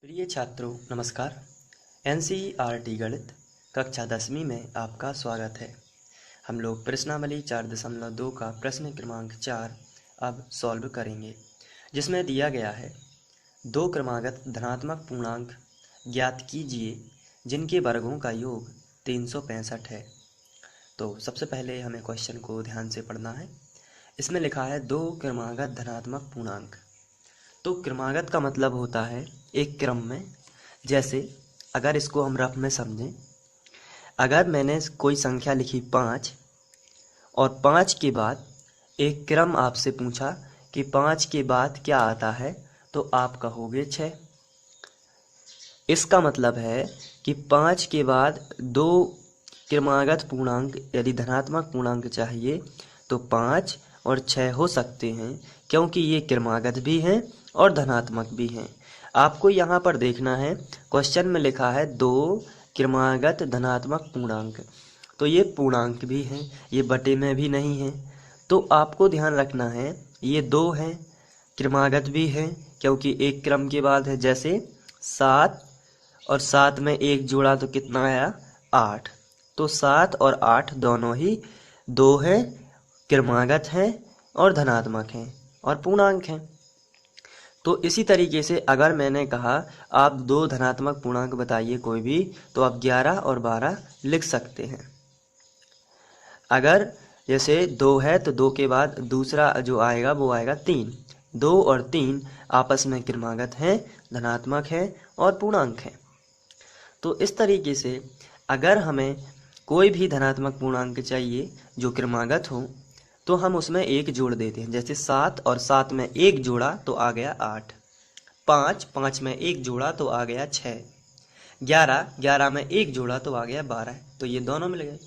प्रिय छात्रों नमस्कार। एनसीईआरटी गणित कक्षा 10वीं में आपका स्वागत है। हम लोग प्रश्नावली 4.2 का प्रश्न क्रमांक 4 अब सॉल्व करेंगे, जिसमें दिया गया है दो क्रमागत धनात्मक पूर्णांक ज्ञात कीजिए जिनके वर्गों का योग 365 है। तो सबसे पहले हमें क्वेश्चन को ध्यान से पढ़ना है। इसमें लिखा है दो क्रमागत धनात्मक पूर्णांक। तो क्रमागत का मतलब होता है एक क्रम में। जैसे अगर इसको हम रफ में समझें, अगर मैंने कोई संख्या लिखी 5 और 5 के बाद एक क्रम आपसे पूछा कि 5 के बाद क्या आता है, तो आप कहोगे 6। इसका मतलब है कि 5 के बाद दो क्रमागत पूर्णांक यदि धनात्मक पूर्णांक चाहिए तो 5 और 6 हो सकते हैं, क्योंकि ये क्रमागत भी हैं और धनात्मक भी हैं। आपको यहाँ पर देखना है, क्वेश्चन में लिखा है दो क्रमागत धनात्मक पूर्णांक, तो ये पूर्णांक भी हैं, ये बटे में भी नहीं है। तो आपको ध्यान रखना है ये दो हैं, क्रमागत भी हैं क्योंकि एक क्रम के बाद है। जैसे 7 और 7 में एक जोड़ा तो कितना आया 8। तो 7 और 8 दोनों ही दो हैं, क्रमागत हैं और धनात्मक हैं और पूर्णांक हैं। तो इसी तरीके से अगर मैंने कहा आप दो धनात्मक पूर्णांक बताइए कोई भी, तो आप 11 और 12 लिख सकते हैं। अगर जैसे 2 है तो 2 के बाद दूसरा जो आएगा वो आएगा 3। 2 और 3 आपस में क्रमागत हैं, धनात्मक हैं और पूर्णांक हैं। तो इस तरीके से अगर हमें कोई भी धनात्मक पूर्णांक चाहिए जो क्रमागत हो, तो हम उसमें एक जोड़ देते हैं। जैसे 7 और 7 में एक जोड़ा तो आ गया 8। 5 में एक जोड़ा तो आ गया 6। 11 में एक जोड़ा तो आ गया 12। तो ये दोनों मिल गए।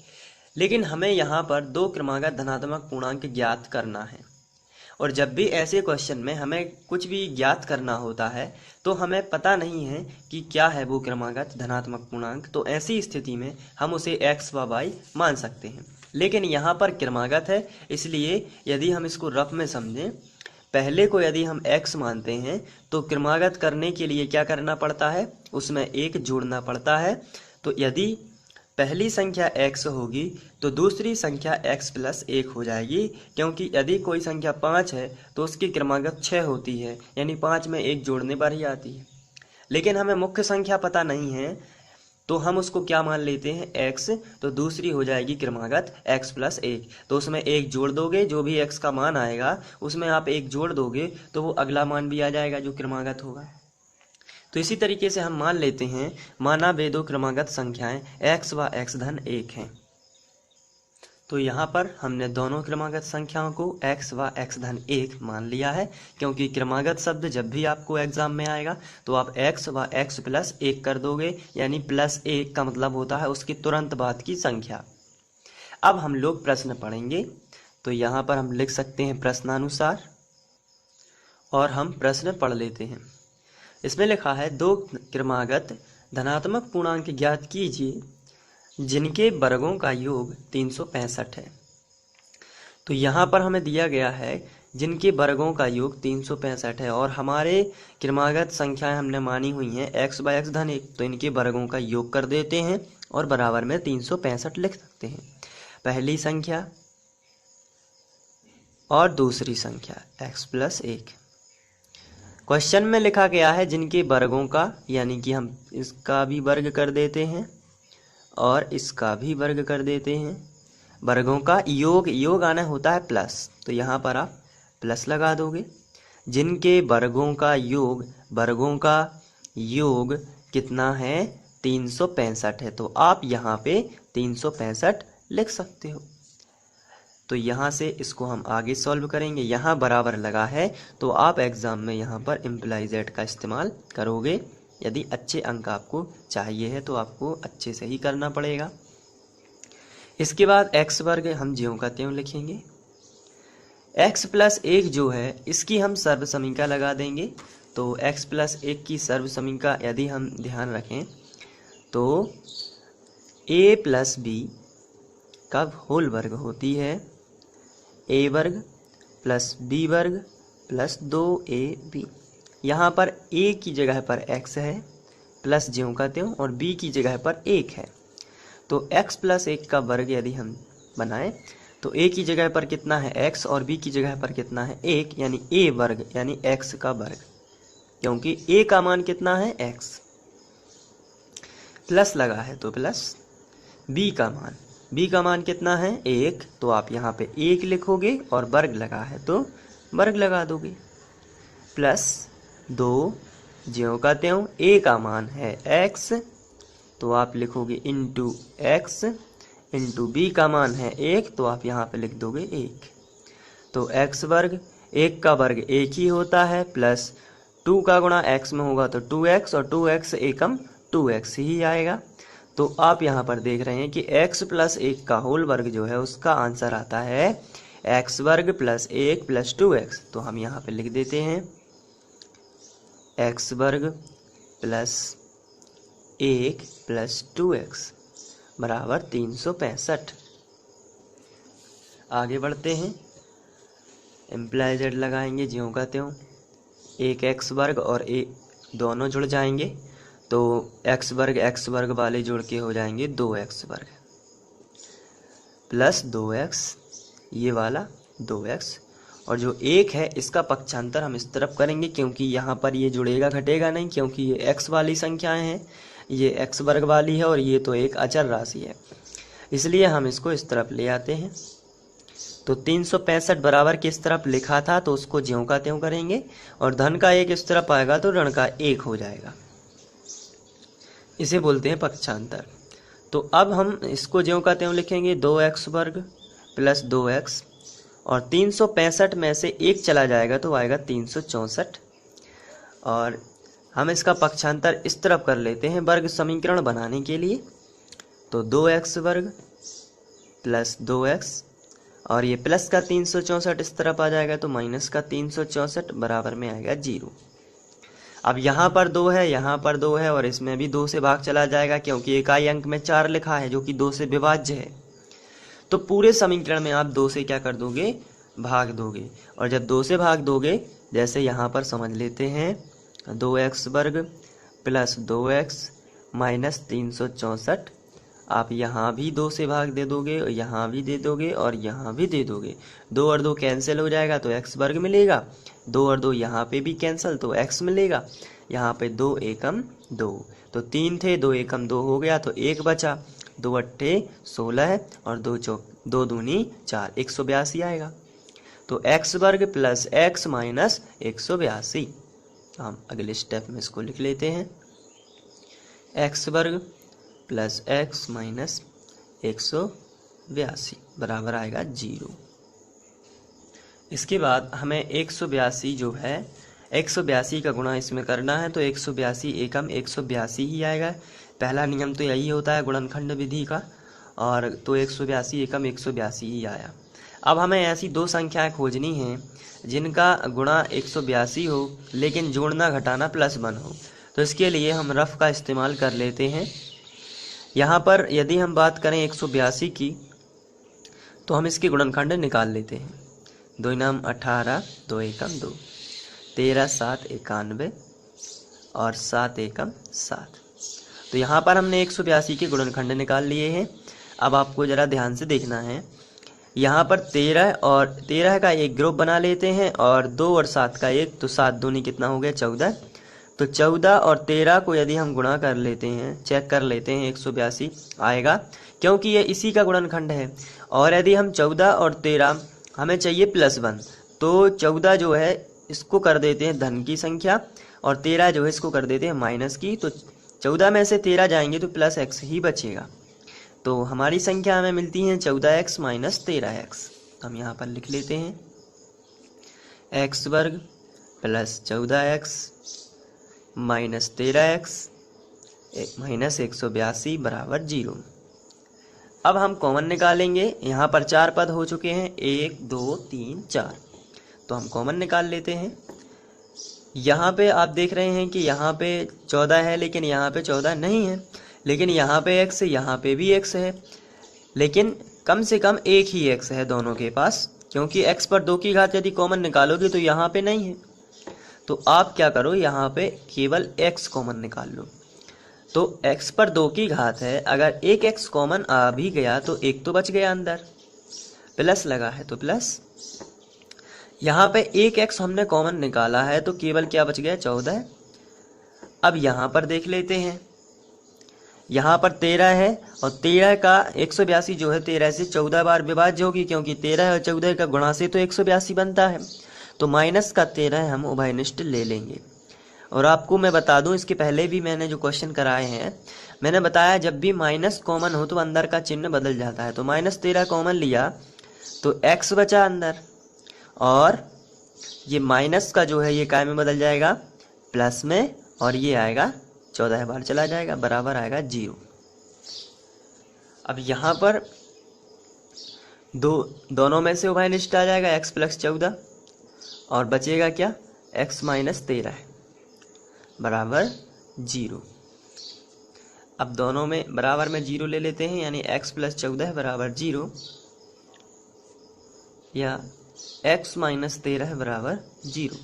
लेकिन हमें यहाँ पर दो क्रमागत धनात्मक पूर्णांक ज्ञात करना है, और जब भी ऐसे क्वेश्चन में हमें कुछ भी ज्ञात करना होता है तो हमें पता नहीं है कि क्या है वो क्रमागत धनात्मक पूर्णांक, तो ऐसी स्थिति में हम उसे x व y मान सकते हैं। लेकिन यहाँ पर क्रमागत है, इसलिए यदि हम इसको रफ में समझें, पहले को यदि हम x मानते हैं तो क्रमागत करने के लिए क्या करना पड़ता है, उसमें एक जोड़ना पड़ता है। तो यदि पहली संख्या x होगी तो दूसरी संख्या x + 1 हो जाएगी, क्योंकि यदि कोई संख्या 5 है तो उसकी क्रमागत 6 होती है, यानी 5 में एक जोड़ने पर ही आती है। लेकिन हमें मुख्य संख्या पता नहीं है तो हम उसको क्या मान लेते हैं x, तो दूसरी हो जाएगी क्रमागत x + 1। तो उसमें एक जोड़ दोगे, जो भी x का मान आएगा उसमें आप एक जोड़ दोगे तो वो अगला मान भी आ जाएगा जो क्रमागत होगा। तो इसी तरीके से हम मान लेते हैं माना वे दो क्रमागत संख्याएं x व x-1 हैं। तो यहाँ पर हमने दोनों क्रमागत संख्याओं को x व x-1 मान लिया है, क्योंकि क्रमागत शब्द जब भी आपको एग्जाम में आएगा तो आप x व x + 1 कर दोगे, यानी +1 का मतलब होता है उसकी तुरंत बाद की संख्या। अब हम लोग प्रश्न पढ़ेंगे, तो यहाँ पर हम लिख सकते हैं प्रश्नानुसार, और हम प्रश्न पढ़ लेते हैं। इसमें लिखा है दो क्रमागत धनात्मक पूर्णांक ज्ञात कीजिए जिनके वर्गों का योग 365 है। तो यहाँ पर हमें दिया गया है जिनके वर्गों का योग 365 है, और हमारे क्रमागत संख्याएं हमने मानी हुई हैं x व x-1, तो इनके वर्गों का योग कर देते हैं और बराबर में 365 लिख सकते हैं। पहली संख्या और दूसरी संख्या x + 1। क्वेश्चन में लिखा गया है जिनके वर्गों का, यानी कि हम इसका भी वर्ग कर देते हैं और इसका भी वर्ग कर देते हैं। वर्गों का योग आना होता है प्लस, तो यहाँ पर आप प्लस लगा दोगे। जिनके वर्गों का योग कितना है 365 है, तो आप यहाँ पे 365 लिख सकते हो। तो यहाँ से इसको हम आगे सॉल्व करेंगे। यहाँ बराबर लगा है तो आप एग्ज़ाम में यहाँ पर इम्प्लाइज एट का इस्तेमाल करोगे। यदि अच्छे अंक आपको चाहिए है तो आपको अच्छे से ही करना पड़ेगा। इसके बाद x वर्ग हम ज्यों का त्यों लिखेंगे। x + 1 जो है इसकी हम सर्व समीकरण लगा देंगे। तो x + 1 की सर्व समीकरण यदि हम ध्यान रखें तो a + b का होल वर्ग होती है a वर्ग + b वर्ग + 2ab। यहाँ पर a की जगह पर x है प्लस ज्यों का त्यों और b की जगह पर 1 है। तो x प्लस 1 का वर्ग यदि हम बनाएं तो a की जगह पर कितना है x और b की जगह पर कितना है 1, यानी a वर्ग यानी x का वर्ग, क्योंकि a का मान कितना है x, प्लस लगा है तो प्लस b का मान कितना है 1, तो आप यहाँ पे 1 लिखोगे और वर्ग लगा है तो वर्ग लगा दोगे, प्लस 2 ज्यों का त्यों a का मान है x, तो आप लिखोगे इंटू x, इंटू b का मान है 1, तो आप यहाँ पे लिख दोगे 1। तो x वर्ग 1 का वर्ग 1 ही होता है, प्लस 2 का गुणा x में होगा तो 2x और 2x एकम 2x ही आएगा। तो आप यहाँ पर देख रहे हैं कि x प्लस 1 का होल वर्ग जो है उसका आंसर आता है x वर्ग प्लस 1 प्लस 2x। तो हम यहाँ पे लिख देते हैं x वर्ग प्लस 1 प्लस 2x बराबर 365। आगे बढ़ते हैं, इम्प्लाई जेड लगाएंगे ज्यों का त्यों, एक एक्स वर्ग और दोनों जुड़ जाएंगे तो एक्स वर्ग वाले जुड़ के हो जाएंगे 2x वर्ग प्लस 2x, ये वाला 2x, और जो 1 है इसका पक्षांतर हम इस तरफ करेंगे क्योंकि यहाँ पर ये जुड़ेगा घटेगा नहीं, क्योंकि ये x वाली संख्याएं हैं, ये x वर्ग वाली है और ये तो एक अचर राशि है, इसलिए हम इसको इस तरफ ले आते हैं। तो 365 बराबर किस तरफ लिखा था तो उसको ज्यों का त्यों करेंगे और धन का 1 इस तरफ आएगा तो ऋण का 1 हो जाएगा, इसे बोलते हैं पक्षांतर। तो अब हम इसको ज्यों का त्यों लिखेंगे 2x वर्ग प्लस 2x और 365 में से 1 चला जाएगा तो आएगा 364, और हम इसका पक्षांतर इस तरफ कर लेते हैं वर्ग समीकरण बनाने के लिए। तो 2x वर्ग प्लस 2x और ये प्लस का 364 इस तरफ आ जाएगा तो माइनस का 364 बराबर में आएगा 0। अब यहाँ पर 2 है, यहाँ पर 2 है और इसमें भी 2 से भाग चला जाएगा क्योंकि इकाई अंक में 4 लिखा है जो कि 2 से विभाज्य है। तो पूरे समीकरण में आप 2 से क्या कर दोगे, भाग दोगे, और जब 2 से भाग दोगे, जैसे यहाँ पर समझ लेते हैं 2x वर्ग प्लस 2x माइनस 364, आप यहाँ भी 2 से भाग दे दोगे और यहाँ भी दे दोगे और यहाँ भी दे दोगे, 2 और 2 कैंसिल हो जाएगा तो x वर्ग मिलेगा, 2 और 2 यहाँ पे भी कैंसिल तो x मिलेगा, यहाँ पे 2 एकम 2, तो 3 थे 2 एकम 2 हो गया तो 1 बचा, 2 अट्ठे 16 है और 2 दूनी 4, 182 आएगा। तो x वर्ग प्लस x माइनस 182, हम अगले स्टेप में इसको लिख लेते हैं, x वर्ग प्लस x माइनस 182 बराबर आएगा 0। इसके बाद हमें 182 जो है 182 का गुणा इसमें करना है, तो 182 एकम 182 ही आएगा, पहला नियम तो यही होता है गुणनखंड विधि का, और तो 182 एकम 182 ही आया। अब हमें ऐसी 2 संख्याएं खोजनी हैं जिनका गुणा 182 हो लेकिन जोड़ना घटाना +1 हो, तो इसके लिए हम रफ का इस्तेमाल कर लेते हैं। यहाँ पर यदि हम बात करें 182 की तो हम इसके गुणनखंड निकाल लेते हैं, 2 नाम 18, 2 एकम 2, 13 7 91 और 7 एकम 7। तो यहाँ पर हमने 182 के गुणनखंड निकाल लिए हैं। अब आपको ज़रा ध्यान से देखना है, यहाँ पर 13 का एक ग्रुप बना लेते हैं और 2 और 7 का एक, तो 7 दूनी कितना हो गया 14, तो 14 और 13 को यदि हम गुणा कर लेते हैं, चेक कर लेते हैं 182 आएगा क्योंकि ये इसी का गुणनखंड है। और यदि हम 14 और 13 हमें चाहिए +1, तो 14 जो है इसको कर देते हैं धन की संख्या और 13 जो है इसको कर देते हैं माइनस की, तो 14 में से 13 जाएंगे तो +x ही बचेगा। तो हमारी संख्या हमें मिलती है 14x माइनस 13x। हम यहाँ पर लिख लेते हैं x वर्ग plus 14x minus 13x minus 182 बराबर 0। अब हम कॉमन निकालेंगे, यहाँ पर 4 पद हो चुके हैं, 1 2 3 4, तो हम कॉमन निकाल लेते हैं। यहाँ पे आप देख रहे हैं कि यहाँ पे 14 है लेकिन यहाँ पे 14 नहीं है, लेकिन यहाँ पे x, यहाँ पे भी x है, लेकिन कम से कम एक ही x है दोनों के पास, क्योंकि x पर 2 की घात यदि कॉमन निकालोगे तो यहाँ पे नहीं है। तो आप क्या करो, यहाँ पे केवल x कॉमन निकाल लो। तो x पर 2 की घात है, अगर एक x कॉमन आ भी गया तो एक तो बच गया अंदर, प्लस लगा है तो प्लस। यहाँ पे एक x हमने कॉमन निकाला है तो केवल क्या बच गया, 14। अब यहाँ पर देख लेते हैं, यहाँ पर 13 है और 13 का 182 जो है 13 से 14 बार विभाज्य होगी, क्योंकि 13 और 14 का गुणा से तो 182 बनता है। तो माइनस का 13 हम उभयनिष्ठ ले लेंगे। और आपको मैं बता दूं, इसके पहले भी मैंने जो क्वेश्चन कराए हैं, मैंने बताया जब भी माइनस कॉमन हो तो अंदर का चिन्ह बदल जाता है। तो -13 कॉमन लिया तो x बचा अंदर, और ये माइनस का जो है ये काय में बदल जाएगा, प्लस में, और ये आएगा 14 बार चला जाएगा, बराबर आएगा 0। अब यहाँ पर दोनों में से उभयनिष्ठ आ जाएगा, x + 14, और बचेगा क्या, x - 13 बराबर 0। अब दोनों में बराबर में 0 ले लेते हैं, यानी x + 14 बराबर 0, या x - 13 बराबर 0।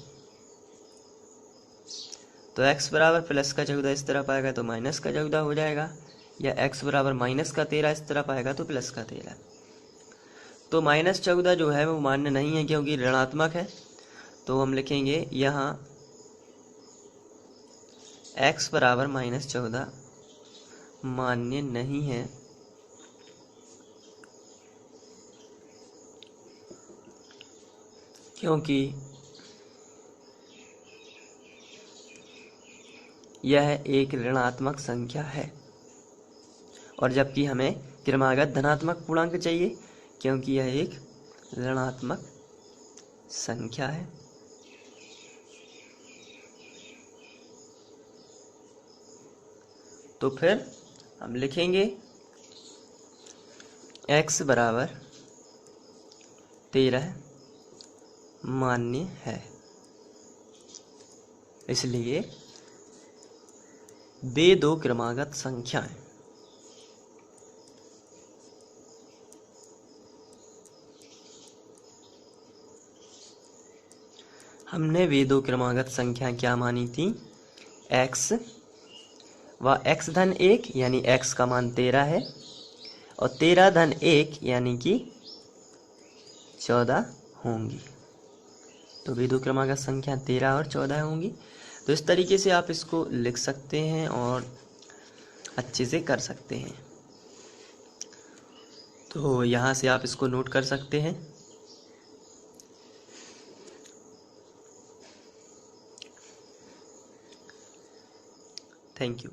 तो x बराबर प्लस का 14 इस तरफ आएगा तो माइनस का 14 हो जाएगा, या x बराबर माइनस का 13 इस तरफ आएगा तो प्लस का 13। तो -14 जो है वो मान्य नहीं है क्योंकि ऋणात्मक है। तो हम लिखेंगे यहाँ x बराबर -14 मान्य नहीं है, क्योंकि यह एक ऋणात्मक संख्या है, और जबकि हमें क्रमागत धनात्मक पूर्णांक चाहिए, क्योंकि यह एक ऋणात्मक संख्या है। तो फिर हम लिखेंगे x बराबर 13 मान्य है, इसलिए वे दो क्रमागत संख्याएं हमने वे दो क्रमागत संख्या क्या मानी थी, x व x धन 1 यानी x का मान 13 है, और 13 धन 1 यानी कि 14 होंगी। तो वे दो क्रमागत संख्या 13 और 14 होंगी। तो इस तरीके से आप इसको लिख सकते हैं और अच्छे से कर सकते हैं। तो यहाँ से आप इसको नोट कर सकते हैं। Thank you.